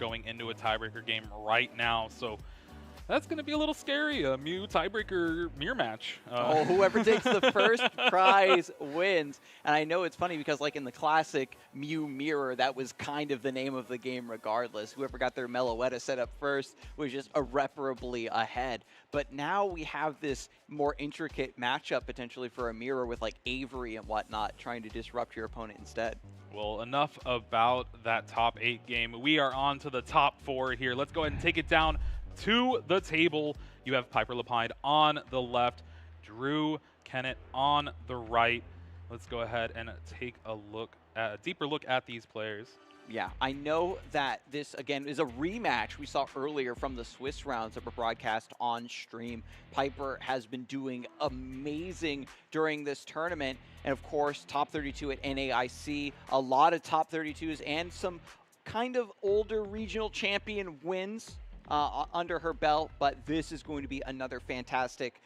going into a tiebreaker game right now. So that's going to be a little scary, a Mew tiebreaker mirror match. Oh, whoever takes the first prize wins. And I know it's funny because, like, in the classic Mew Mirror, that was kind of the name of the game regardless. Whoever got their Meloetta set up first was just irreparably ahead. But now we have this more intricate matchup potentially for a mirror with, like, Avery and whatnot trying to disrupt your opponent instead. Well, enough about that top 8 game. We are on to the top 4 here. Let's go ahead and take it down to the table. You have Piper Lepine on the left, Drew Kenneth on the right. Let's go ahead and take a deeper look at these players. Yeah, I know that this, again, is a rematch we saw earlier from the Swiss rounds that were broadcast on stream. Piper has been doing amazing during this tournament. And, of course, top 32 at NAIC, a lot of top 32s and some kind of older regional champion wins under her belt, but this is going to be another fantastic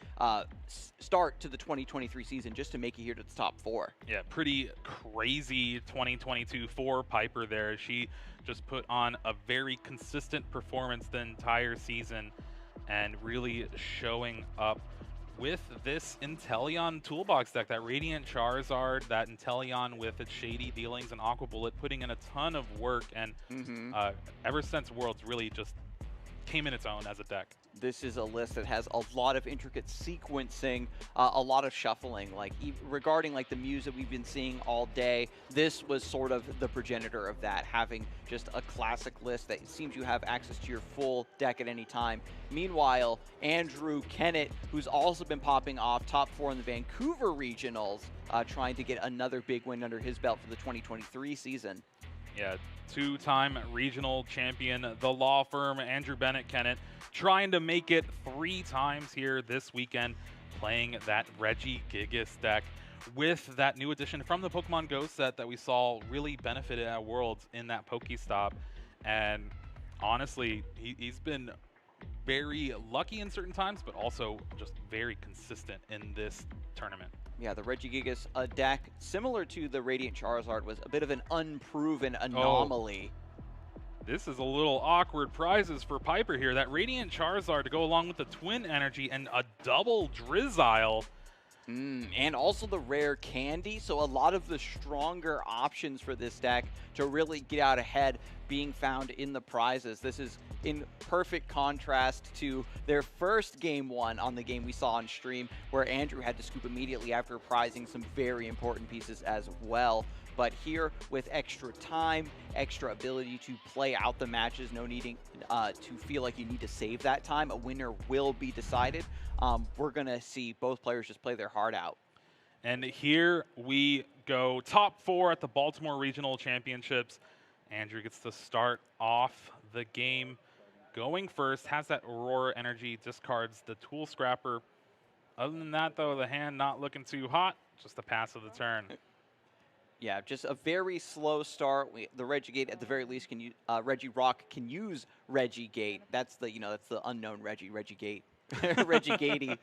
start to the 2023 season just to make it here to the top 4. Yeah, pretty crazy 2022 for Piper there. She just put on a very consistent performance the entire season and really showing up with this Inteleon toolbox deck, that Radiant Charizard, that Inteleon with its shady dealings and Aqua Bullet, putting in a ton of work, and ever since Worlds really just came in its own as a deck. This is a list that has a lot of intricate sequencing, a lot of shuffling. Like regarding like the Mews that we've been seeing all day, this was sort of the progenitor of that, having just a classic list that seems you have access to your full deck at any time. Meanwhile, Andrew Kenneth, who's also been popping off top 4 in the Vancouver regionals, trying to get another big win under his belt for the 2023 season. Yeah, two-time regional champion, the law firm, Andrew Bennett Kenneth, trying to make it 3 times here this weekend, playing that Regigigas deck with that new addition from the Pokemon Go set that we saw really benefited at Worlds in that Pokestop. And honestly, he's been very lucky in certain times, but also just very consistent in this tournament. Yeah, the Regigigas deck, similar to the Radiant Charizard, was a bit of an unproven anomaly. This is a little awkward prizes for Piper here. That Radiant Charizard to go along with the Twin Energy and a double Drizzile. And also the rare Candy, so a lot of the stronger options for this deck to really get out ahead being found in the prizes. This is in perfect contrast to their first game 1 on the game we saw on stream, where Andrew had to scoop immediately after prizing some very important pieces as well. But here, with extra time, extra ability to play out the matches, no needing to feel like you need to save that time, a winner will be decided. We're going to see both players just play their heart out. And here we go. Top 4 at the Baltimore Regional Championships. Andrew gets to start off the game going first, has that Aurora Energy, discards the Tool Scrapper. Other than that, though, the hand not looking too hot, just a pass of the turn. Yeah, just a very slow start. The Regigate, at the very least, can use Regirock can use Regigate. That's the that's the unknown Regigate, Regigate.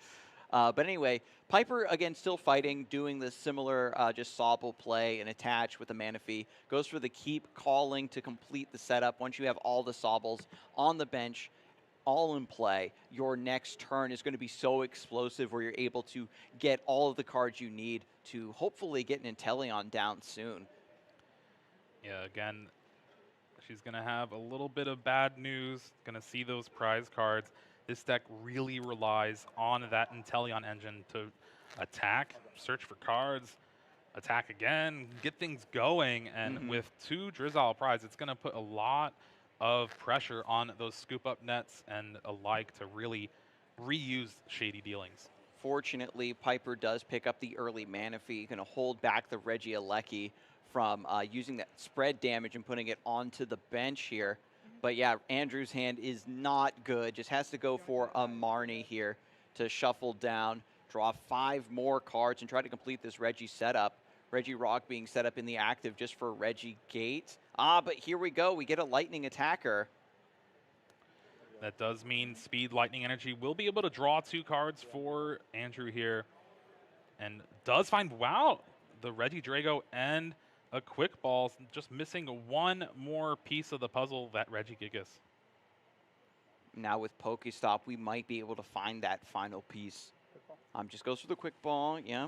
But anyway, Piper again still fighting, doing the similar just Sobble play and attach with the Manaphy. Goes for the Keep Calling to complete the setup. Once you have all the Sobbles on the bench, all in play, your next turn is going to be so explosive where you're able to get all of the cards you need to hopefully get an Inteleon down soon. Yeah, again, she's going to have a little bit of bad news, going to see those prize cards. This deck really relies on that Inteleon engine to attack, search for cards, attack again, get things going, and with 2 Drizzile prize, it's going to put a lot of pressure on those scoop-up nets and alike to really reuse shady dealings. Fortunately, Piper does pick up the early Manaphy, going to hold back the Regieleki from using that spread damage and putting it onto the bench here. But yeah, Andrew's hand is not good. Just has to go for a Marnie here to shuffle down, draw 5 more cards, and try to complete this Regi setup. Regirock being set up in the active just for Regigate. But here we go. We get a Lightning attacker. That does mean Speed Lightning Energy will be able to draw 2 cards for Andrew here. And does find, wow, the Regidrago and a quick ball, just missing one more piece of the puzzle, that Regigigas. Now with Pokestop, we might be able to find that final piece. Just goes for the quick ball, yeah.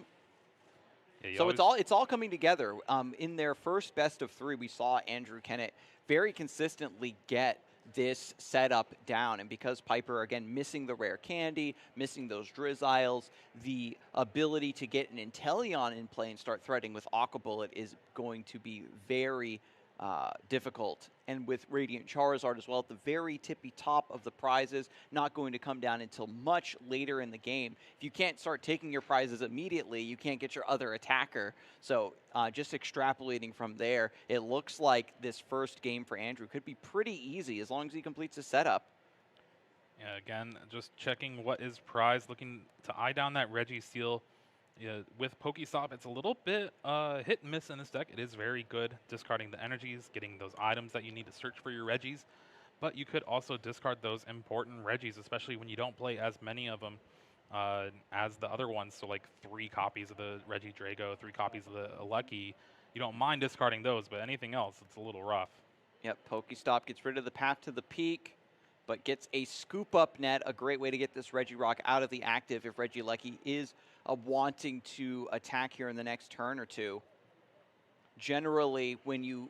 Yeah, So it's all coming together. In their first best of 3, we saw Andrew Kenneth very consistently get this setup down, and because Piper, again, missing the rare candy, missing those Drizziles, the ability to get an Inteleon in play and start threatening with Aqua Bullet is going to be very difficult. And with Radiant Charizard as well, at the very tippy top of the prizes, not going to come down until much later in the game. If you can't start taking your prizes immediately, you can't get your other attacker. So just extrapolating from there, it looks like this first game for Andrew could be pretty easy as long as he completes his setup. Yeah, again, just checking what is prized, looking to eye down that Registeel. Yeah, with Pokestop, it's a little bit hit and miss in this deck. It is very good discarding the energies, getting those items that you need to search for your Regis. But you could also discard those important Regis, especially when you don't play as many of them as the other ones. So like 3 copies of the Regidrago, 3 copies of the Lucky. You don't mind discarding those, but anything else, it's a little rough. Yep, Pokestop gets rid of the path to the peak, but gets a scoop up net, a great way to get this Regirock out of the active if Regieleki is wanting to attack here in the next turn or two. Generally, when you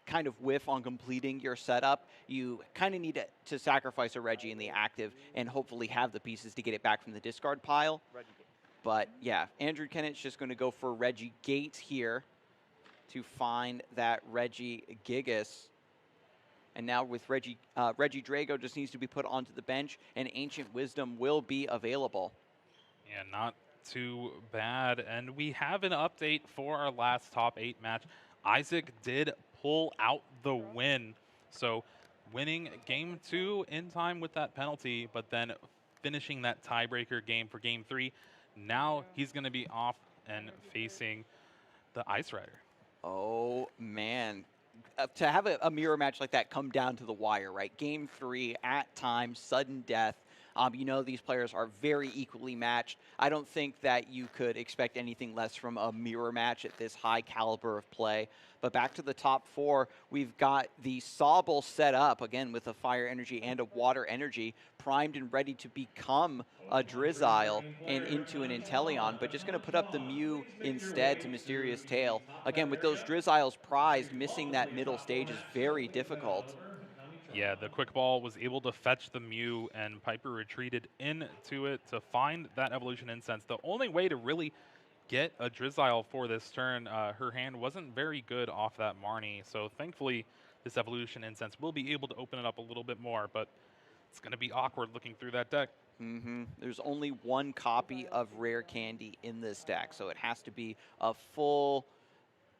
kind of whiff on completing your setup, you kind of need to sacrifice a Regi in the active and hopefully have the pieces to get it back from the discard pile. But yeah, Andrew Kenneth's just going to go for Regigate here to find that Regigigas. And now with Regidrago just needs to be put onto the bench, and Ancient Wisdom will be available. Yeah, not too bad. And we have an update for our last top 8 match. Isaac did pull out the win. So winning game 2 in time with that penalty, but then finishing that tiebreaker game for game 3. Now he's going to be off and facing the Ice Rider. Oh, man. To have a mirror match like that come down to the wire, right? Game 3, at time, sudden death. You know these players are very equally matched. I don't think that you could expect anything less from a mirror match at this high caliber of play. But back to the top 4, we've got the Sobble set up, again, with a Fire Energy and a Water Energy, primed and ready to become a Drizzile and into an Inteleon, but just going to put up the Mew instead to Mysterious Tail. Again, with those Drizziles prized, missing that middle stage is very difficult. Yeah, the quick ball was able to fetch the Mew, and Piper retreated into it to find that Evolution Incense. The only way to really get a Drizzile for this turn, her hand wasn't very good off that Marnie, so thankfully this Evolution Incense will be able to open it up a little bit more, but it's going to be awkward looking through that deck. There's only 1 copy of Rare Candy in this deck, so it has to be a full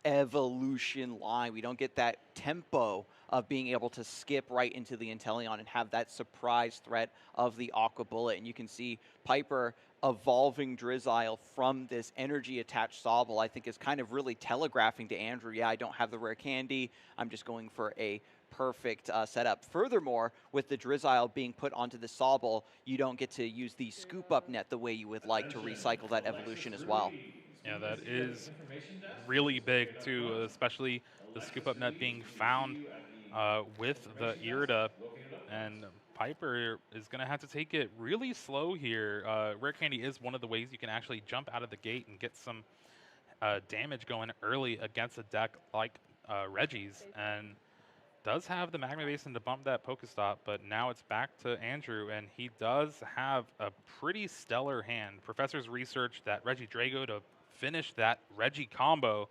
evolution line. We don't get that tempo of being able to skip right into the Inteleon and have that surprise threat of the Aqua Bullet. And you can see Piper evolving Drizzile from this energy-attached Sobble, I think, is kind of really telegraphing to Andrew, yeah, I don't have the rare candy. I'm just going for a perfect setup. Furthermore, with the Drizzile being put onto the Sobble, you don't get to use the scoop-up net the way you would like to recycle that evolution as well. Yeah, that is really big, too, especially the scoop-up net being found with the Irida. And Piper is going to have to take it really slow here. Rare Candy is one of the ways you can actually jump out of the gate and get some damage going early against a deck like Reggie's. And does have the Magma Basin to bump that Pokestop, but now it's back to Andrew, and he does have a pretty stellar hand. Professor's researched that Regidrago to finish that Reggie combo,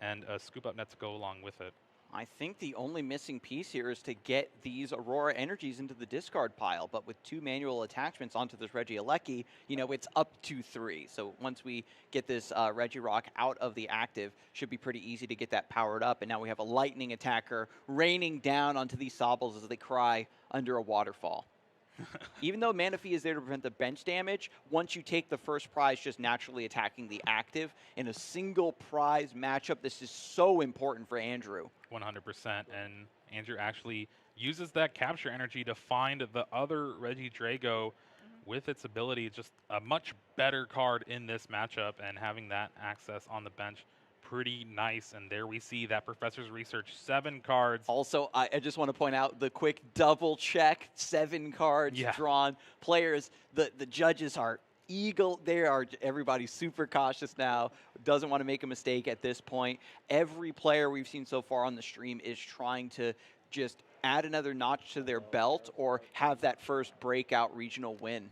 and a scoop up net to go along with it. I think the only missing piece here is to get these Aurora Energies into the discard pile, but with 2 manual attachments onto this Regieleki, you know, it's up to 3. So once we get this Regirock out of the active, should be pretty easy to get that powered up. And now we have a lightning attacker raining down onto these Sobbles as they cry under a waterfall. Even though Manaphy is there to prevent the bench damage, once you take the first prize just naturally attacking the active in a single prize matchup, this is so important for Andrew. 100%, and Andrew actually uses that capture energy to find the other Regidrago with its ability, just a much better card in this matchup, and having that access on the bench pretty nice. And there we see that Professor's Research, 7 cards. Also, I just want to point out the quick double check, 7 cards drawn. Players, the judges are eagle. Everybody's super cautious now, doesn't want to make a mistake at this point. Every player we've seen so far on the stream is trying to just add another notch to their belt or have that first breakout regional win.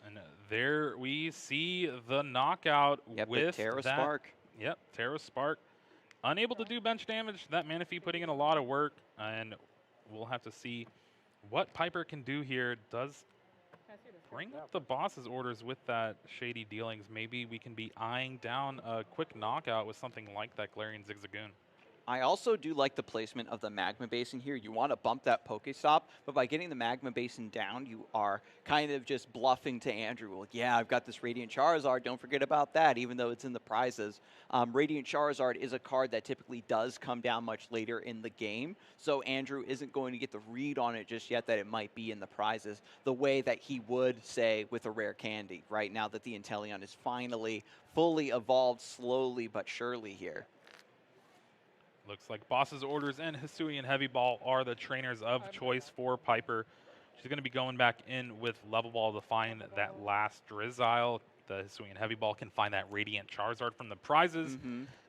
And there we see the knockout with Terra Spark. Yep, Terra Spark. Unable to do bench damage. That Manaphy putting in a lot of work, and we'll have to see what Piper can do here. Does bring up the boss's orders with that shady dealings. Maybe we can be eyeing down a quick knockout with something like that Galarian Zigzagoon. I also do like the placement of the Magma Basin here. You want to bump that Pokestop, but by getting the Magma Basin down, you are kind of just bluffing to Andrew. Well, yeah, I've got this Radiant Charizard. Don't forget about that, even though it's in the prizes. Radiant Charizard is a card that typically does come down much later in the game, so Andrew isn't going to get the read on it just yet that it might be in the prizes the way that he would, say, with a rare candy, right now that the Inteleon is finally fully evolved slowly but surely here. Looks like Boss's Orders and Hisuian Heavy Ball are the trainers of choice for Piper. She's going to be going back in with Level Ball to find that last Drizzile. The Hisuian Heavy Ball can find that Radiant Charizard from the prizes.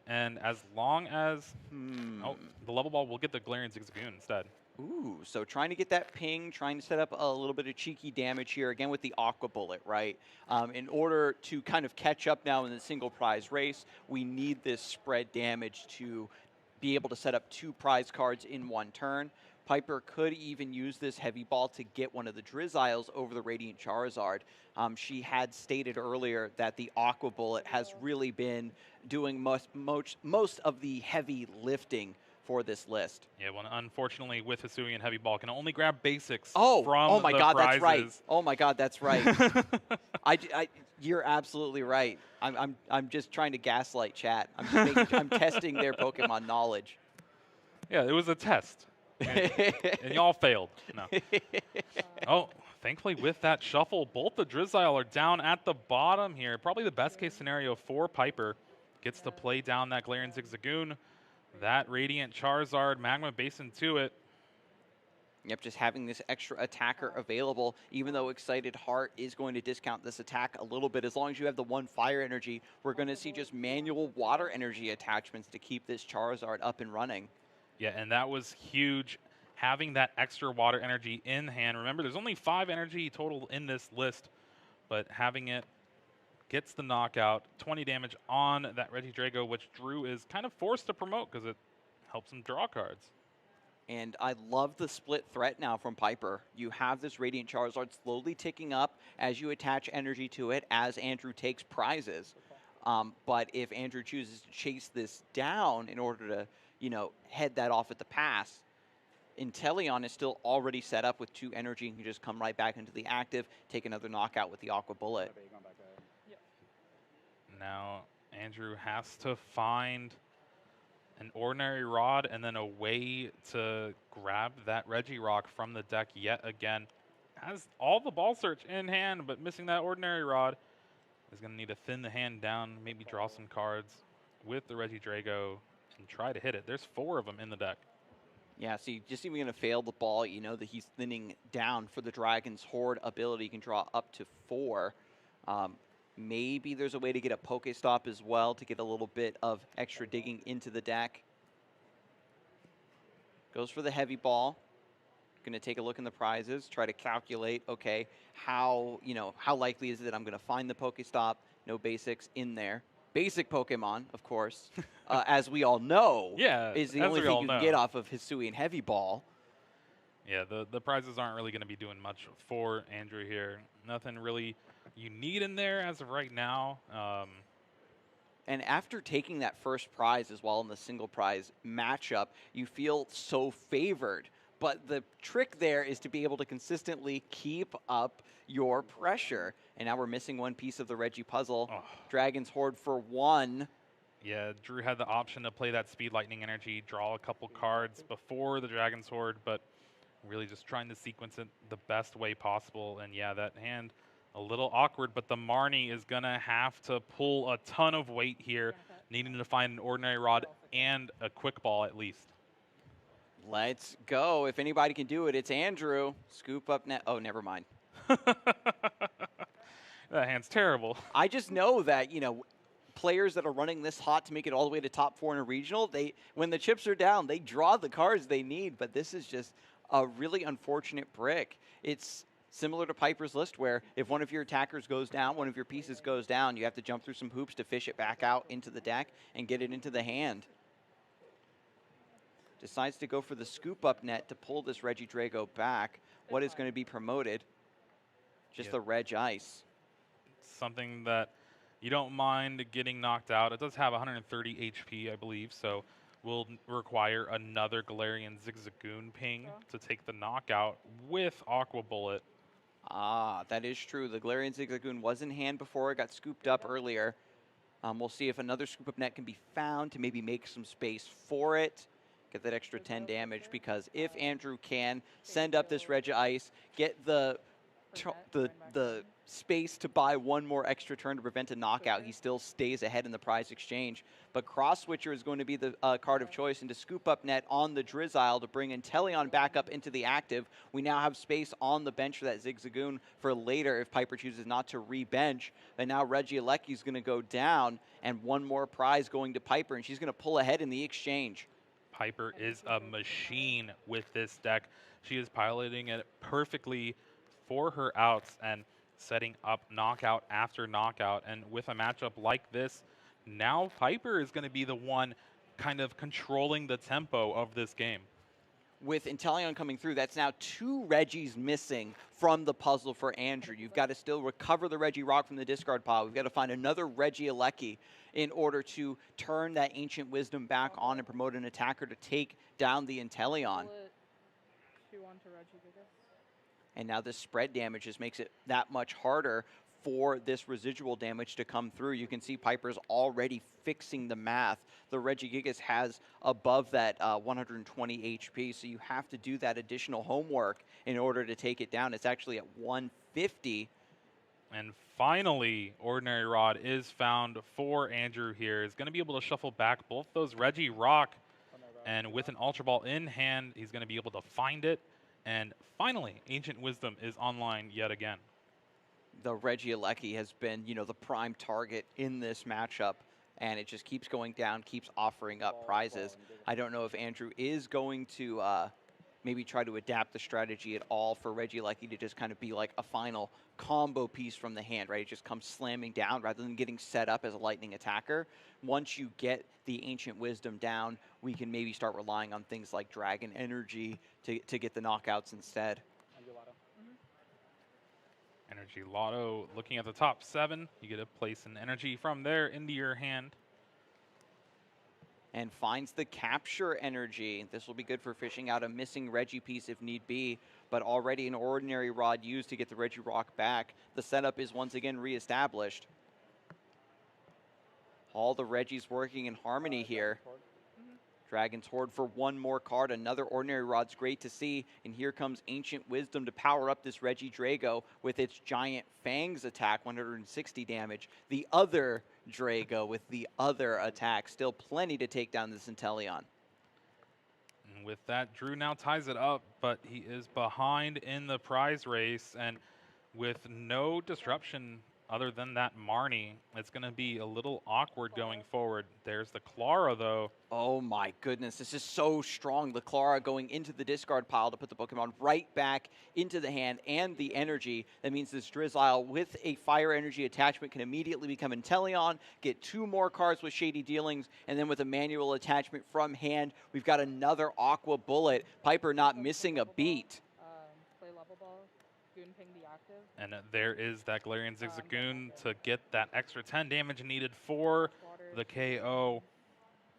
And as long as the Level Ball will get the Galarian Zigzagoon instead. Ooh, so trying to get that ping, trying to set up a little bit of cheeky damage here, again with the Aqua Bullet, right? In order to kind of catch up now in the single prize race, we need this spread damage to be able to set up 2 prize cards in one turn. Piper could even use this Heavy Ball to get one of the Drizziles over the Radiant Charizard. She had stated earlier that the Aqua Bullet has really been doing most of the heavy lifting for this list. Yeah, well, unfortunately, with Hisuian Heavy Ball, can only grab basics from the God, prizes. That's right. Oh my God, that's right. You're absolutely right. I'm just trying to gaslight chat. I'm testing their Pokemon knowledge. Yeah, it was a test, and y'all failed. No. Oh, thankfully with that shuffle, both the Drizzile are down at the bottom here. Probably the best case scenario for Piper. Gets to play down that Galarian Zigzagoon. That Radiant Charizard, Magma Basin to it. Yep, just having this extra attacker available, even though Excited Heart is going to discount this attack a little bit. As long as you have the 1 fire energy, we're going to see just manual water energy attachments to keep this Charizard up and running. Yeah, and that was huge, having that extra water energy in hand. Remember, there's only 5 energy total in this list, but having it gets the knockout, 20 damage on that Regidrago, which Drew is kind of forced to promote because it helps him draw cards. And I love the split threat now from Piper. You have this Radiant Charizard slowly ticking up as you attach energy to it as Andrew takes prizes. But if Andrew chooses to chase this down in order to, head that off at the pass, Inteleon is still already set up with 2 energy and can just come right back into the active, take another knockout with the Aqua Bullet. Now, Andrew has to find an Ordinary Rod and then a way to grab that Regirock from the deck yet again. Has all the Ball Search in hand, but missing that Ordinary Rod. Is going to need to thin the hand down, maybe draw some cards with the Regidrago and try to hit it. There's 4 of them in the deck. Yeah, see, just even going to fail the ball, you know that he's thinning down for the Dragon's Horde ability. He can draw up to 4. Maybe there's a way to get a Pokestop as well to get a little bit of extra digging into the deck. Goes for the Heavy Ball. Going to take a look in the prizes, try to calculate, okay, how likely is it that I'm going to find the Pokestop? No basics in there. Basic Pokemon, of course, as we all know, is the only thing you can get off of Hisuian Heavy Ball. Yeah, the prizes aren't really going to be doing much for Andrew here. Nothing really you need in there as of right now. And after taking that first prize as well in the single prize matchup, you feel so favored. But the trick there is to be able to consistently keep up your pressure. And now we're missing one piece of the Reggie puzzle. Oh. Dragon's Horde for 1. Yeah, Drew had the option to play that Speed Lightning energy, draw a couple cards before the Dragon's Horde, but really just trying to sequence it the best way possible. And yeah, that hand a little awkward, but the Marnie is going to have to pull a ton of weight here needing to find an Ordinary Rod and a Quick Ball at least. Let's go. If anybody can do it, it's Andrew. Scoop up net. Oh, never mind. That hand's terrible. I just know that, players that are running this hot to make it all the way to top 4 in a regional, when the chips are down, they draw the cards they need, but this is just a really unfortunate brick. It's similar to Piper's List, where if one of your attackers goes down, one of your pieces goes down, you have to jump through some hoops to fish it back out into the deck and get it into the hand. Decides to go for the scoop up net to pull this Regidrago back. What is going to be promoted? Just the Reg Ice. Something that you don't mind getting knocked out. It does have 130 HP, I believe, so will require another Galarian Zigzagoon ping to take the knockout with Aqua Bullet. Ah, that is true. The Galarian Zigzagoon was in hand before it got scooped up earlier. We'll see if another scoop up net can be found to maybe make some space for it. Get that extra 10 damage, because if Andrew can send up this Reg Ice, get the space to buy one more extra turn to prevent a knockout, he still stays ahead in the prize exchange. But Cross Switcher is going to be the card of choice, and to scoop up net on the Drizzile to bring Inteleon back up into the active. We now have space on the bench for that Zigzagoon for later if Piper chooses not to re-bench. But now Regieleki is going to go down, and one more prize going to Piper, and she's going to pull ahead in the exchange. Piper is a machine with this deck. She is piloting it perfectly for her outs and setting up knockout after knockout. And with a matchup like this, now Piper is going to be the one kind of controlling the tempo of this game. With Inteleon coming through, that's now 2 Regis missing from the puzzle for Andrew. You've got to still recover the Regirock from the discard pile. We've got to find another Regieleki in order to turn that Ancient Wisdom back on and promote an attacker to take down the Inteleon. And now this spread damage just makes it that much harder for this residual damage to come through. You can see Piper's already fixing the math. The Regigigas has above that 120 HP, so you have to do that additional homework in order to take it down. It's actually at 150. And finally, Ordinary Rod is found for Andrew here. He's going to be able to shuffle back both those Regirock, and with an Ultra Ball in hand, he's going to be able to find it. And finally, Ancient Wisdom is online yet again. The Regieleki has been, the prime target in this matchup, and it just keeps going down, keeps offering up prizes. I don't know if Andrew is going to maybe try to adapt the strategy at all for Regieleki to just kind of be like a final combo piece from the hand, right? It just comes slamming down rather than getting set up as a lightning attacker. Once you get the Ancient Wisdom down, we can maybe start relying on things like Dragon Energy to get the knockouts instead. Energy Lotto, looking at the top 7, you get to place an energy from there into your hand. And finds the Capture Energy. This will be good for fishing out a missing Regi piece if need be, but already an Ordinary Rod used to get the Regirock back. The setup is once again reestablished. All the Regis working in harmony here. Dragon's Horde for one more card. Another Ordinary Rod's great to see. And here comes Ancient Wisdom to power up this Regidrago with its giant Fangs attack, 160 damage. The other Drago with the other attack. Still plenty to take down this Inteleon. And with that, Drew now ties it up, but he is behind in the prize race. And with no disruption other than that Marnie, it's going to be a little awkward going forward. There's the Clara, though. Oh my goodness, this is so strong. The Clara going into the discard pile to put the Pokemon right back into the hand, and the energy. That means this Drizzile with a Fire Energy attachment can immediately become Inteleon, get 2 more cards with Shady Dealings, and then with a manual attachment from hand, we've got another Aqua Bullet. Piper not missing a beat. Play level ball, Goon ping the active. And there is that Galarian Zigzagoon to get that extra 10 damage needed for the KO.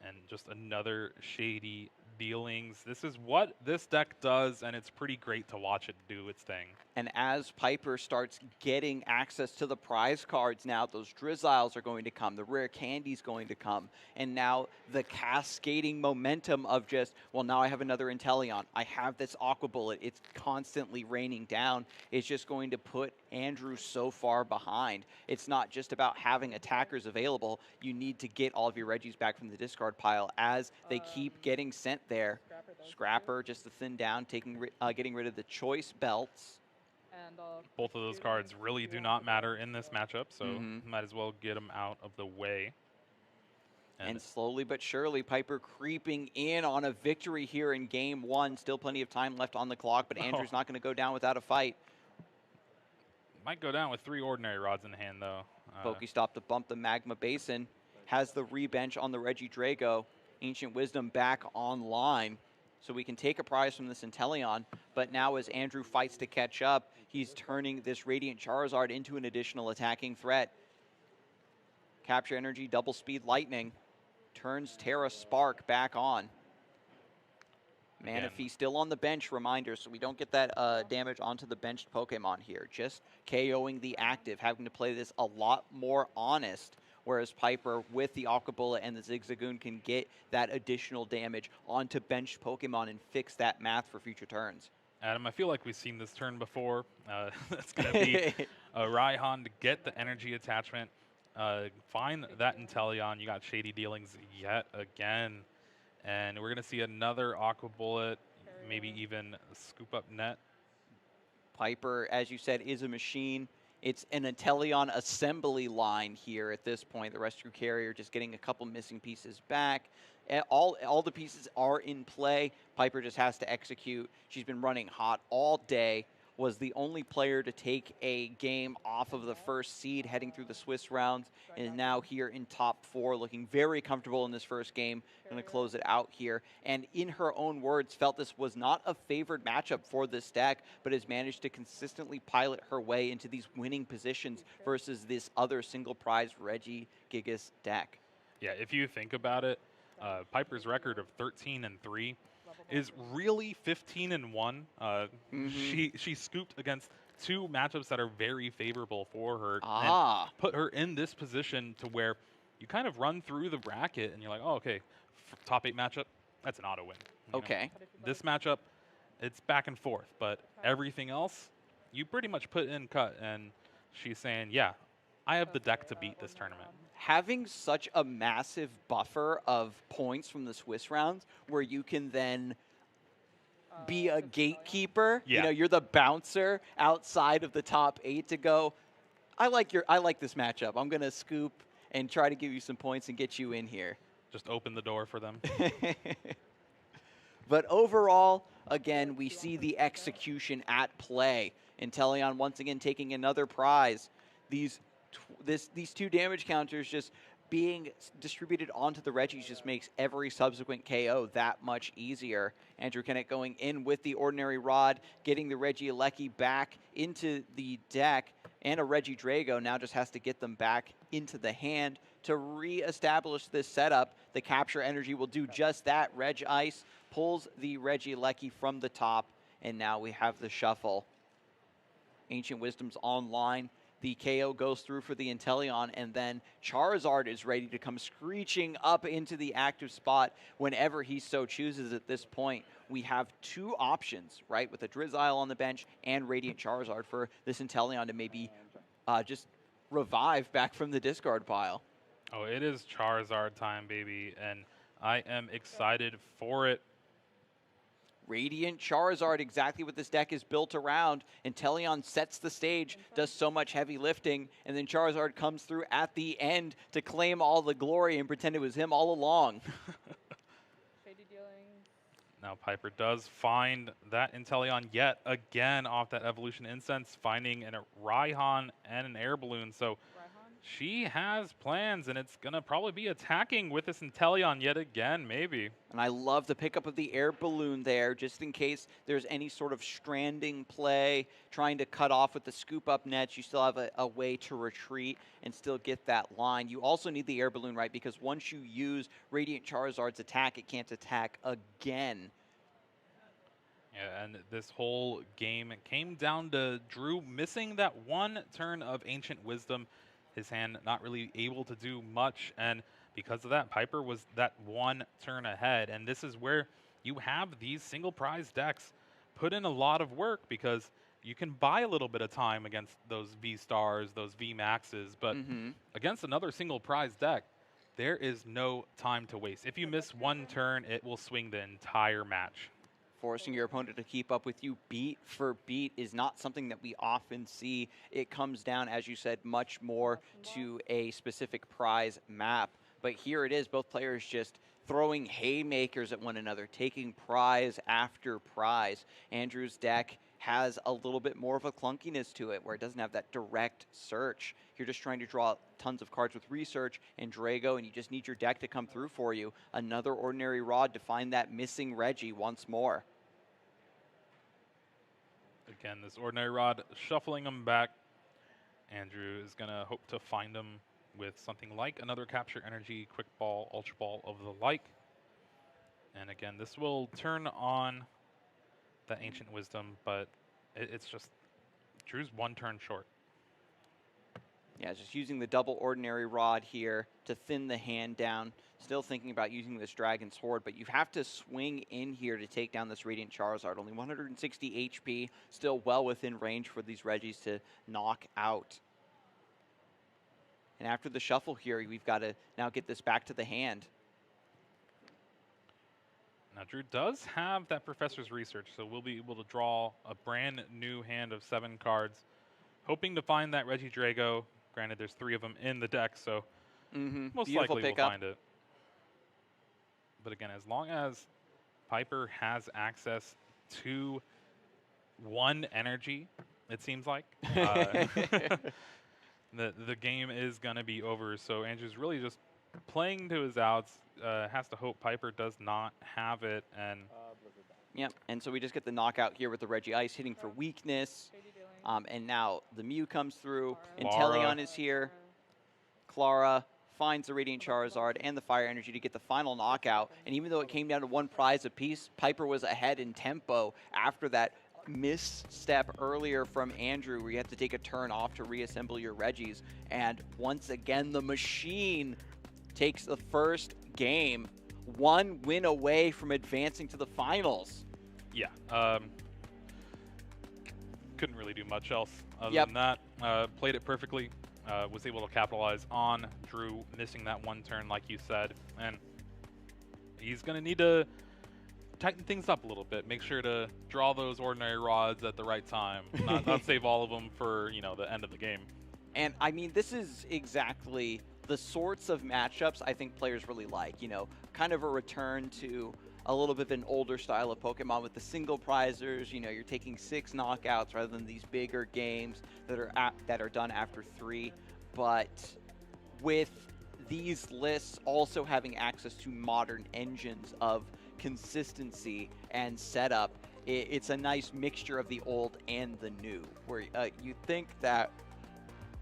And just another Shady dealings. This is what this deck does, and it's pretty great to watch it do its thing. And as Piper starts getting access to the prize cards now, those Drizziles are going to come, the rare candy's going to come, and now the cascading momentum of just, well, now I have another Inteleon, I have this Aqua Bullet, it's constantly raining down, is just going to put Andrew so far behind. It's not just about having attackers available, you need to get all of your Reggies back from the discard pile as they keep getting sent there. Scrapper just to thin down, getting rid of the choice belts. And Both of those cards really do not matter in this matchup, so might as well get them out of the way. And slowly but surely, Piper creeping in on a victory here in game one. Still plenty of time left on the clock, but Andrew's not going to go down without a fight. Might go down with 3 ordinary rods in hand, though. Pokestop to bump the Magma Basin. Has the rebench on the Regidrago. Ancient Wisdom back online. So we can take a prize from this Inteleon, but now as Andrew fights to catch up, he's turning this Radiant Charizard into an additional attacking threat. Capture Energy, double speed Lightning, turns Terra Spark back on. Manaphy still on the bench, reminder, so we don't get that damage onto the benched Pokemon here. Just KOing the active, having to play this a lot more honest, whereas Piper, with the Aqua Bullet and the Zigzagoon, can get that additional damage onto benched Pokemon and fix that math for future turns. Adam, I feel like we've seen this turn before. That's going to be Raihan to get the energy attachment, find that Inteleon. You got Shady Dealings yet again. And we're going to see another Aqua Bullet, maybe even Scoop Up Net. Piper, as you said, is a machine. It's an Inteleon assembly line here at this point. The Rescue Carrier just getting a couple missing pieces back. All the pieces are in play. Piper just has to execute. She's been running hot all day. Was the only player to take a game off of the first seed heading through the Swiss rounds, and is now here in top 4, looking very comfortable in this first game. Going to close it out here. And in her own words, felt this was not a favored matchup for this deck, but has managed to consistently pilot her way into these winning positions versus this other single prize Regigigas deck. Yeah, if you think about it, Piper's record of 13-3 is really 15-1. She scooped against 2 matchups that are very favorable for her and put her in this position to where you kind of run through the bracket and you're like, oh, okay, top 8 matchup, that's an auto win. Okay. This matchup, it's back and forth, but everything else, you pretty much put in cut. And she's saying, yeah, I have the deck to beat this tournament. Having such a massive buffer of points from the Swiss rounds where you can then be a gatekeeper, you know, you're the bouncer outside of the top 8 to go, I like this matchup. I'm going to scoop and try to give you some points and get you in here. Just open the door for them. But overall, again, we see the execution at play. Inteleon once again taking another prize. These 2 damage counters just being distributed onto the Reggies just makes every subsequent KO that much easier. Andrew Kenneth going in with the Ordinary Rod, getting the Regieleki back into the deck, and a Regidrago now just has to get them back into the hand to re-establish this setup. The Capture Energy will do just that. Reg Ice pulls the Regieleki from the top, and now we have the shuffle. Ancient Wisdom's online. The KO goes through for the Inteleon, and then Charizard is ready to come screeching up into the active spot whenever he so chooses at this point. We have 2 options, right, with a Drizzile on the bench and Radiant Charizard for this Inteleon to maybe just revive back from the discard pile. Oh, it is Charizard time, baby, and I am excited for it. Radiant Charizard, exactly what this deck is built around. Inteleon sets the stage, does so much heavy lifting, and then Charizard comes through at the end to claim all the glory and pretend it was him all along. Shady Dealings. Now Piper does find that Inteleon yet again off that Evolution Incense, finding a Raihan and an Air Balloon. So She has plans, and it's going to probably be attacking with this Inteleon yet again, maybe. And I love the pickup of the air balloon there, just in case there's any sort of stranding play, trying to cut off with the scoop up nets. You still have a way to retreat and still get that line. You also need the air balloon, right? Because once you use Radiant Charizard's attack, it can't attack again. Yeah, and this whole game came down to Drew missing that one turn of Ancient Wisdom. His hand not really able to do much, and because of that, Piper was that one turn ahead. And this is where you have these single prize decks put in a lot of work, because you can buy a little bit of time against those V-Stars, those V-Maxes, but against another single prize deck, there is no time to waste. If you miss one turn, it will swing the entire match. Forcing your opponent to keep up with you beat for beat is not something that we often see. It comes down, as you said, much more to a specific prize map. But here it is, both players just throwing haymakers at one another, taking prize after prize. Andrew's deck has a little bit more of a clunkiness to it, where it doesn't have that direct search. You're just trying to draw tons of cards with research and Drago, and you just need your deck to come through for you. Another ordinary rod to find that missing Reggie once more. Again, this ordinary rod shuffling him back. Andrew is going to hope to find him with something like another Capture Energy, Quick Ball, Ultra Ball of the like. And again, this will turn on the Ancient Wisdom, but it's just Drew's one turn short. Yeah, just using the double ordinary rod here to thin the hand down. Still thinking about using this Dragon's Horde, but you have to swing in here to take down this Radiant Charizard. Only 160 HP, still well within range for these Reggies to knock out. And after the shuffle here, we've got to now get this back to the hand. Now, Drew does have that Professor's Research, so we'll be able to draw a brand new hand of 7 cards, hoping to find that Reggie Drago. Granted, there's 3 of them in the deck, so most Beautiful likely we'll find it. But again, as long as Piper has access to 1 energy, it seems like, the game is going to be over. So Andrew's really just playing to his outs, has to hope Piper does not have it. And yep, and so we just get the knockout here with the Reggie Ice hitting for weakness. And now the Mew comes through. Inteleon is here. Clara finds the Radiant Charizard and the Fire Energy to get the final knockout. And even though it came down to 1 prize apiece, Piper was ahead in tempo after that misstep earlier from Andrew, where you have to take a turn off to reassemble your Reggies. And once again, the machine takes the first game, 1 win away from advancing to the finals. Yeah, couldn't really do much else other than that. Played it perfectly. Was able to capitalize on Drew missing that 1 turn, like you said, and he's going to need to tighten things up a little bit. Make sure to draw those ordinary rods at the right time, not save all of them for the end of the game. And I mean, this is exactly the sorts of matchups I think players really like. Kind of a return to a little bit of an older style of Pokemon with the single prizers. You're taking 6 knockouts rather than these bigger games that are done after 3. But with these lists also having access to modern engines of consistency and setup, it's a nice mixture of the old and the new, where you think that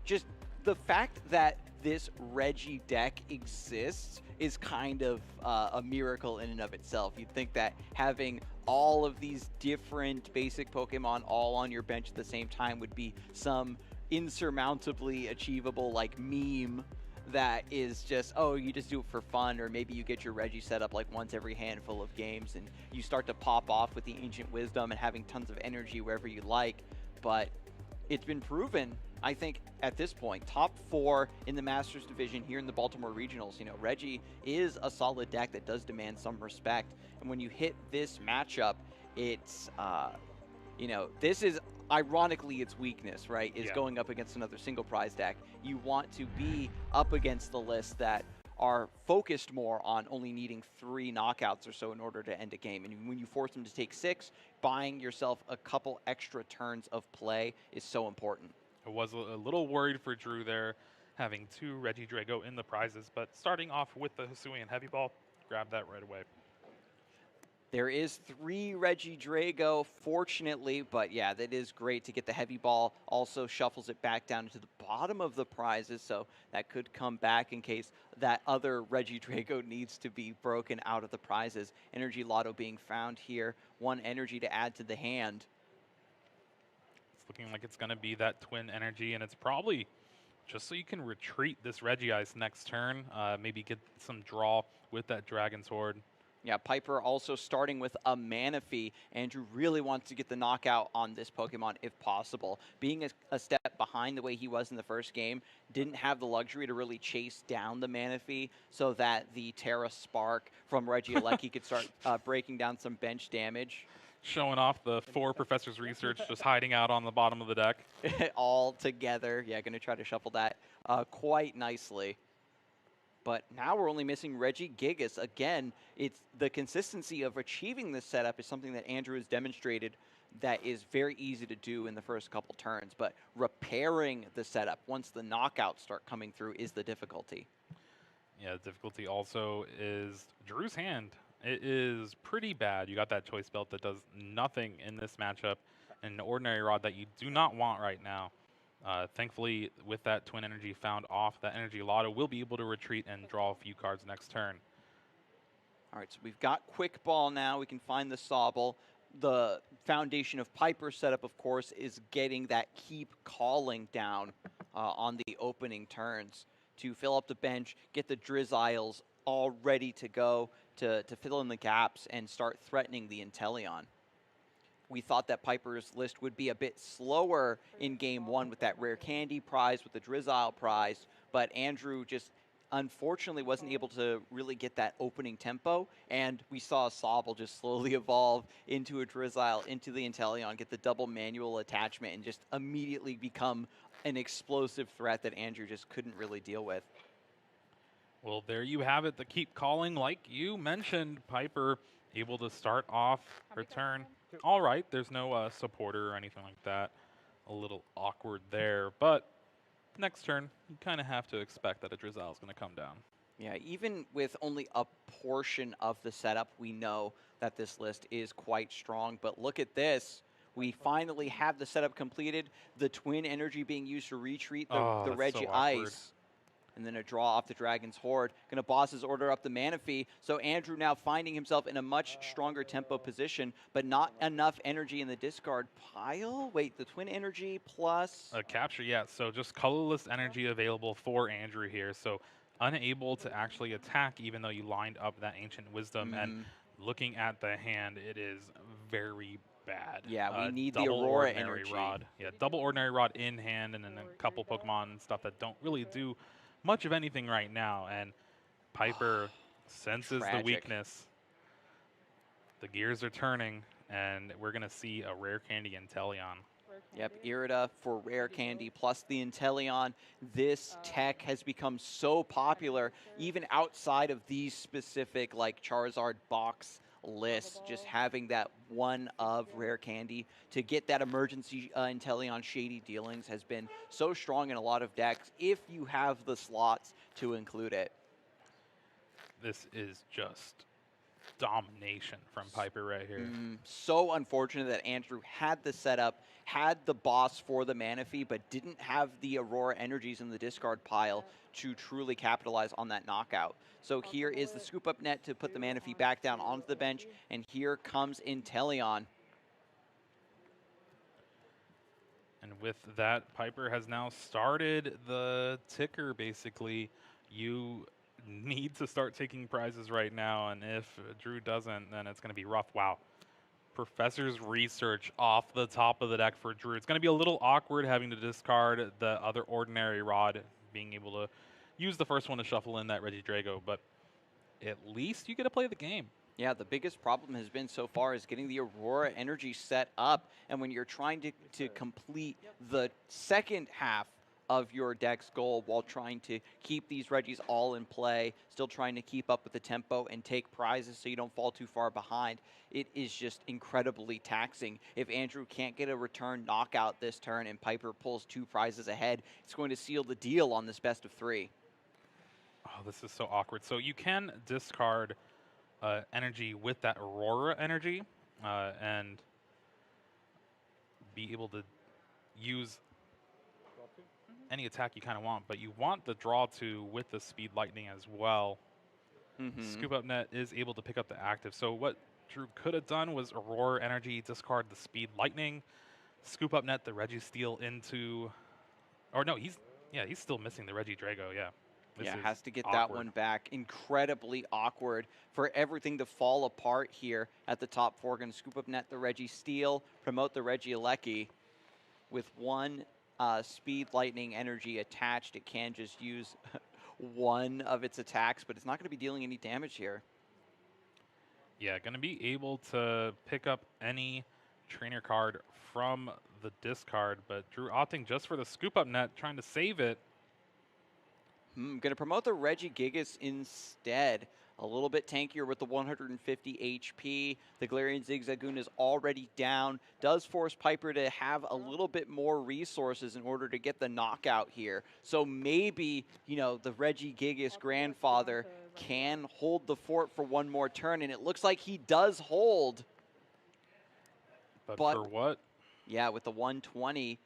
just the fact that this Reggie deck exists is kind of a miracle in and of itself. You'd think that having all of these different basic Pokemon all on your bench at the same time would be some insurmountably achievable meme that is just, oh, you just do it for fun, or maybe you get your Reggie set up once every handful of games and you start to pop off with the Ancient Wisdom and having tons of energy wherever you like. But it's been proven, I think, at this point, top 4 in the Masters division here in the Baltimore Regionals. Reggie is a solid deck that does demand some respect. And when you hit this matchup, it's, this is ironically its weakness, right? Is going up against another single prize deck. You want to be up against the lists that are focused more on only needing 3 knockouts or so in order to end a game. And when you force them to take 6, buying yourself a couple extra turns of play is so important. I was a little worried for Drew there. having 2 Regidrago in the prizes, but starting off with the Hisuian Heavy Ball, grab that right away. There is 3 Regidrago, fortunately, but yeah, that is great to get the Heavy Ball. Also shuffles it back down to the bottom of the prizes, so that could come back in case that other Regidrago needs to be broken out of the prizes. Energy Lotto being found here. 1 energy to add to the hand. It's looking like it's going to be that twin energy, and it's probably just so you can retreat this Regice next turn, maybe get some draw with that Dragon's Horde. Yeah, Piper also starting with a Manaphy. Andrew really wants to get the knockout on this Pokemon if possible. Being a step behind the way he was in the first game, didn't have the luxury to really chase down the Manaphy so that the Terra Spark from Regieleki could start breaking down some bench damage. Showing off the 4 Professor's Research just hiding out on the bottom of the deck. All together. Yeah, going to try to shuffle that quite nicely. But now we're only missing Regigigas. Again, it's the consistency of achieving this setup is something that Andrew has demonstrated that is very easy to do in the first couple turns. But repairing the setup once the knockouts start coming through is the difficulty. Yeah, the difficulty also is Drew's hand. It is pretty bad. You got that choice belt that does nothing in this matchup, and an ordinary rod that you do not want right now. Thankfully, with that twin energy found off, that energy Lotto will be able to retreat and draw a few cards next turn. All right, so we've got Quick Ball now. We can find the Sobble. The foundation of Piper's setup, of course, is getting that keep calling down on the opening turns to fill up the bench, get the Drizziles all ready to go to fill in the gaps and start threatening the Inteleon. We thought that Piper's list would be a bit slower in Game 1 with that Rare Candy prize, with the Drizzile prize, but Andrew just unfortunately wasn't able to really get that opening tempo, and we saw a Sobble just slowly evolve into a Drizzile, into the Inteleon, get the double manual attachment, and just immediately become an explosive threat that Andrew just couldn't really deal with. Well, there you have it, the keep calling. Like you mentioned, Piper able to start off her turn. All right, there's no supporter or anything like that. A little awkward there, but next turn, you kind of have to expect that a Drizzile is going to come down. Yeah, even with only a portion of the setup, we know that this list is quite strong. But look at this. We finally have the setup completed. The twin energy being used to retreat the Regi Ice. And then a draw off the Dragon's Horde. Going to boss his order up the Manaphy. So Andrew now finding himself in a much stronger tempo position, but not enough energy in the discard pile. Wait, the twin energy plus... A capture, yeah. So just colorless energy available for Andrew here. So unable to actually attack even though you lined up that Ancient Wisdom. And looking at the hand, it is very bad. Yeah, we need the Aurora energy. Rod. Yeah, double Ordinary Rod in hand, and then a couple Pokemon and stuff that don't really do much of anything right now, and Piper senses the weakness. The gears are turning, and we're going to see a Rare Candy Inteleon. Yep, Irida for Rare Candy plus the Inteleon. This tech has become so popular, even outside of these specific like Charizard box lists. Just having that one of Rare Candy to get that emergency Inteleon Shady Dealings has been so strong in a lot of decks if you have the slots to include it. This is just domination from Piper right here. So unfortunate that Andrew had the setup, had the boss for the Manaphy, but didn't have the Aurora energies in the discard pile to truly capitalize on that knockout. So here is the scoop up net to put the Manaphy back down onto the bench, and here comes Inteleon. And with that, Piper has now started the ticker, basically. You need to start taking prizes right now, and if Drew doesn't, then it's going to be rough. Wow. Professor's Research off the top of the deck for Drew. It's going to be a little awkward having to discard the other Ordinary Rod, being able to use the first one to shuffle in that Regidrago, but at least you get to play the game. Yeah, the biggest problem has been so far is getting the Aurora energy set up, and when you're trying to complete the second half of your deck's goal while trying to keep these Reggies all in play, still trying to keep up with the tempo and take prizes so you don't fall too far behind. It is just incredibly taxing. If Andrew can't get a return knockout this turn and Piper pulls 2 prizes ahead, it's going to seal the deal on this best of 3. Oh, this is so awkward. So you can discard energy with that Aurora energy and be able to use any attack you kind of want, but you want the draw to with the speed lightning as well. Scoop Up Net is able to pick up the active. So what Drew could have done was Aurora energy, discard the speed lightning, Scoop Up Net the Registeel into, or no, he's still missing the Regidrago. Yeah. This has to get awkward. that one back. Incredibly awkward for everything to fall apart here at the top 4. Going to Scoop Up Net the Registeel, promote the Regieleki. With 1 speed lightning energy attached, it can just use 1 of its attacks, but it's not going to be dealing any damage here. Yeah, going to be able to pick up any trainer card from the discard, but Drew opting just for the Scoop Up Net, trying to save it. Going to promote the Regigigas instead. A little bit tankier with the 150 HP. The Galarian Zigzagoon is already down. Does force Piper to have a little bit more resources in order to get the knockout here. So maybe, you know, the Regigigas grandfather can hold the fort for 1 more turn, and it looks like he does hold. But for what? Yeah, with the 120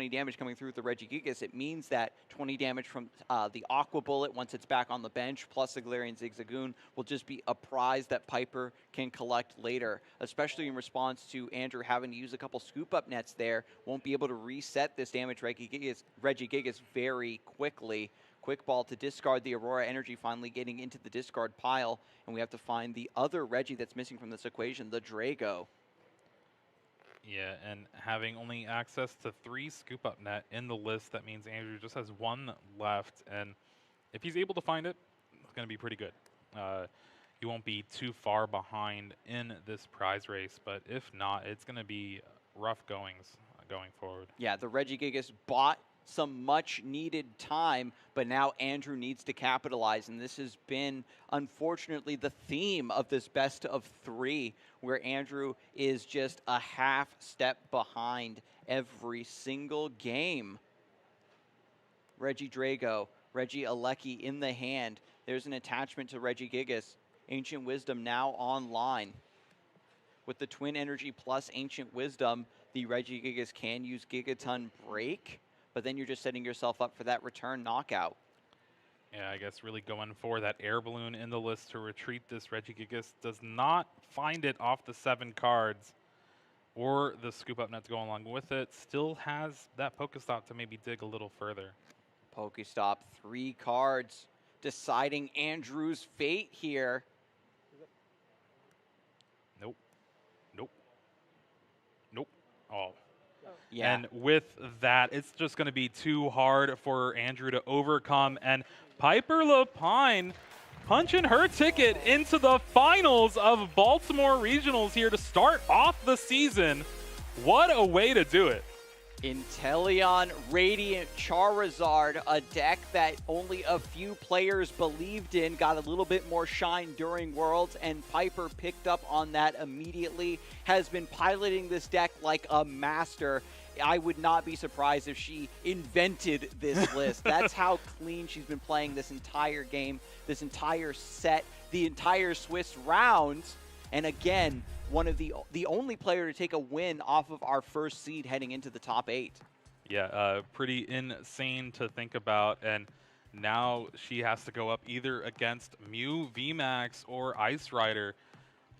damage coming through with the Regigigas, it means that 20 damage from the Aqua Bullet once it's back on the bench, plus the Galarian Zigzagoon, will just be a prize that Piper can collect later, especially in response to Andrew having to use a couple scoop-up nets there. Won't be able to reset this damage Regigigas very quickly. Quick Ball to discard the Aurora energy, finally getting into the discard pile, and we have to find the other Reggie that's missing from this equation, the Drago. Yeah, and having only access to 3 Scoop Up Net in the list, that means Andrew just has 1 left, and if he's able to find it, it's going to be pretty good. You won't be too far behind in this prize race, but if not, it's going to be rough goings going forward. Yeah, the Regigigas bought some much-needed time, but now Andrew needs to capitalize, and this has been, unfortunately, the theme of this best of 3, where Andrew is just a half step behind every single game. Regidrago, Regieleki in the hand. There's an attachment to Regigigas. Ancient Wisdom now online. With the Twin Energy plus Ancient Wisdom, the Regigigas can use Gigaton Break, but then you're just setting yourself up for that return knockout. Yeah, I guess really going for that air balloon in the list to retreat this Regigigas. Does not find it off the 7 cards or the Scoop Up Net to go along with it. Still has that Pokestop to maybe dig a little further. Pokestop, 3 cards, deciding Andrew's fate here. Nope. Nope. Nope. Oh. Yeah. And with that, it's just going to be too hard for Andrew to overcome. And Piper Lepine punching her ticket into the finals of Baltimore Regionals here to start off the season. What a way to do it. Inteleon Radiant Charizard, a deck that only a few players believed in, got a little bit more shine during Worlds, and Piper picked up on that immediately, has been piloting this deck like a master. I would not be surprised if she invented this list. That's how clean she's been playing this entire game, this entire set, the entire Swiss rounds, and again, one of the only player to take a win off of our first seed heading into the top 8. Yeah, pretty insane to think about. And now she has to go up either against Mew, VMAX, or Ice Rider.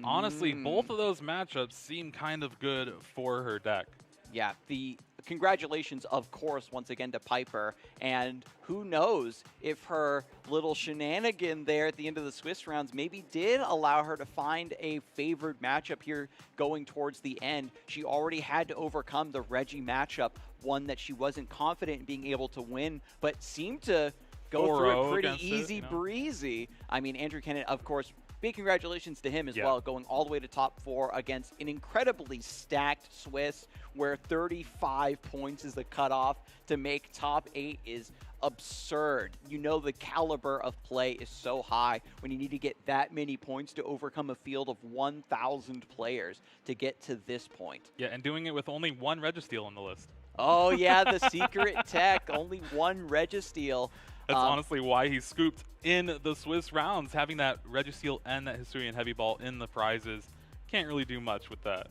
Honestly, both of those matchups seem kind of good for her deck. Yeah, the congratulations, of course, once again to Piper. And who knows if her little shenanigan there at the end of the Swiss rounds maybe did allow her to find a favored matchup here going towards the end. She already had to overcome the Reggie matchup, one that she wasn't confident in being able to win, but seemed to go through it pretty easy breezy. I mean, Andrew Kenneth, of course, big congratulations to him as Yeah. well, going all the way to top 4 against an incredibly stacked Swiss, where 35 points is the cutoff to make top 8 is absurd. You know the caliber of play is so high when you need to get that many points to overcome a field of 1,000 players to get to this point. Yeah, and doing it with only one Registeel on the list. Oh yeah, the secret tech, only one Registeel. That's honestly why he scooped in the Swiss rounds. Having that Registeel and that Hisuian Heavy Ball in the prizes, can't really do much with that.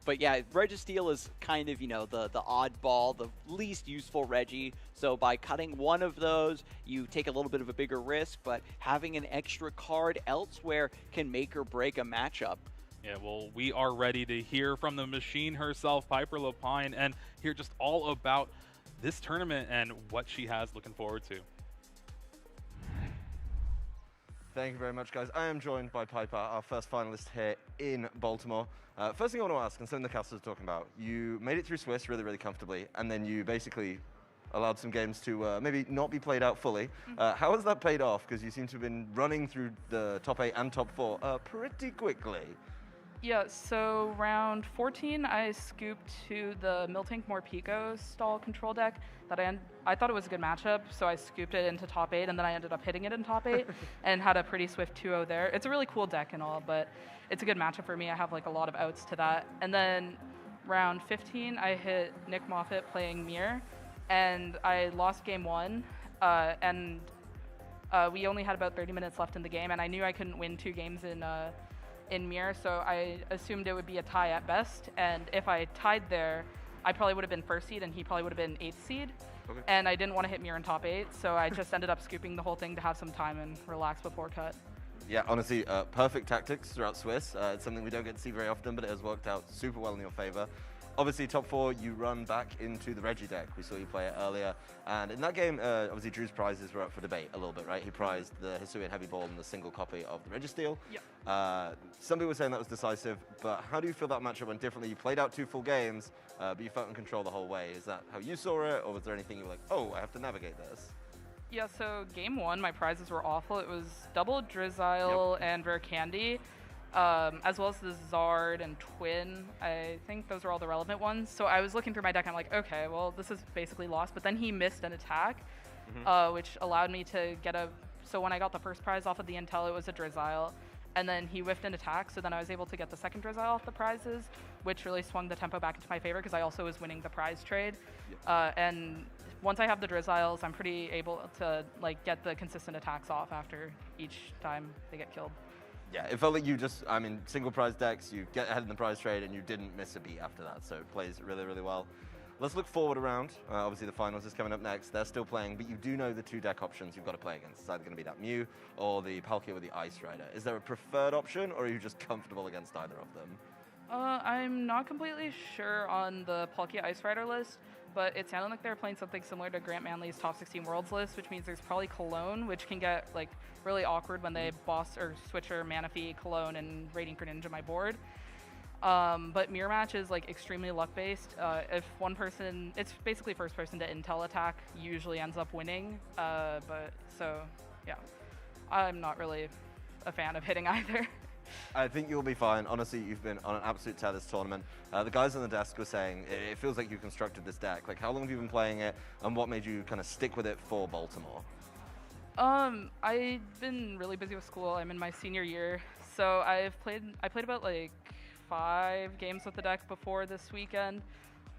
But yeah, Registeel is kind of, you know, the oddball, the least useful Regi. So by cutting one of those, you take a little bit of a bigger risk, but having an extra card elsewhere can make or break a matchup. Yeah, well, we are ready to hear from the machine herself, Piper Lepine, and hear just all about this tournament and what she has looking forward to. Thank you very much, guys. I am joined by Piper, our first finalist here in Baltimore. First thing I want to ask, and something the casters are talking about, you made it through Swiss really, really comfortably, and then you basically allowed some games to maybe not be played out fully. How has that paid off? Because you seem to have been running through the top 8 and top 4 pretty quickly. Yeah, so round 14, I scooped to the Miltank Morpeko stall control deck that I thought it was a good matchup, so I scooped it into top 8, and then I ended up hitting it in top 8 and had a pretty swift 2-0 there. It's a really cool deck and all, but it's a good matchup for me. I have like a lot of outs to that. And then round 15, I hit Nick Moffitt playing Mir, and I lost game 1, and we only had about 30 minutes left in the game, and I knew I couldn't win 2 games in Mir, so I assumed it would be a tie at best, and if I tied there, I probably would have been 1st seed and he probably would have been 8th seed. Okay. And I didn't want to hit Mir in top 8, so I just ended up scooping the whole thing to have some time and relax before cut. Yeah, honestly, perfect tactics throughout Swiss. It's something we don't get to see very often, but it has worked out super well in your favor. Obviously, top 4, you run back into the Regi deck. We saw you play it earlier. And in that game, obviously, Drew's prizes were up for debate a little bit, right? He prized the Hisuian Heavy Ball and the single copy of the Registeel. Yep. Some people were saying that was decisive, but how do you feel that matchup went differently? You played out 2 full games, but you felt in control the whole way. Is that how you saw it, or was there anything you were like, oh, I have to navigate this? Yeah, so game 1, my prizes were awful. It was double Drizzile and Rare Candy, as well as the Zard and Twin. I think those are all the relevant ones. So I was looking through my deck, and I'm like, okay, well, this is basically lost. But then he missed an attack, which allowed me to get a... So when I got the first prize off of the Intel, it was a Drizzile. And then he whiffed an attack, so then I was able to get the second Drizzile off the prizes, which really swung the tempo back into my favor because I also was winning the prize trade. And once I have the Drizziles, I'm pretty able to like get the consistent attacks off after each time they get killed. Yeah, it felt like you just, I mean, single prize decks, you get ahead in the prize trade, and you didn't miss a beat after that, so it plays really, really well. Let's look forward around. Obviously, the finals is coming up next. They're still playing, but you do know the 2 deck options you've got to play against. It's either going to be that Mew or the Palkia with the Ice Rider. Is there a preferred option, or are you just comfortable against either of them? I'm not completely sure on the Palkia Ice Rider list, but it sounded like they were playing something similar to Grant Manley's Top 16 Worlds list, which means there's probably Cologne, which can get like really awkward when they boss or switcher Manaphy, Cologne, and Radiant Greninja my board. But mirror match is like extremely luck based. If one person, it's basically first person to intel attack, usually ends up winning. But so yeah, I'm not really a fan of hitting either. I think you'll be fine. Honestly, you've been on an absolute tear this tournament. The guys on the desk were saying it feels like you constructed this deck. Like, how long have you been playing it, and what made you kind of stick with it for Baltimore? I've been really busy with school. I'm in my senior year, so I played about like 5 games with the deck before this weekend.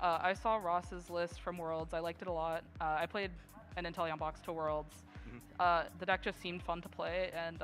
I saw Ross's list from Worlds. I liked it a lot. I played an Inteleon box to Worlds. The deck just seemed fun to play, and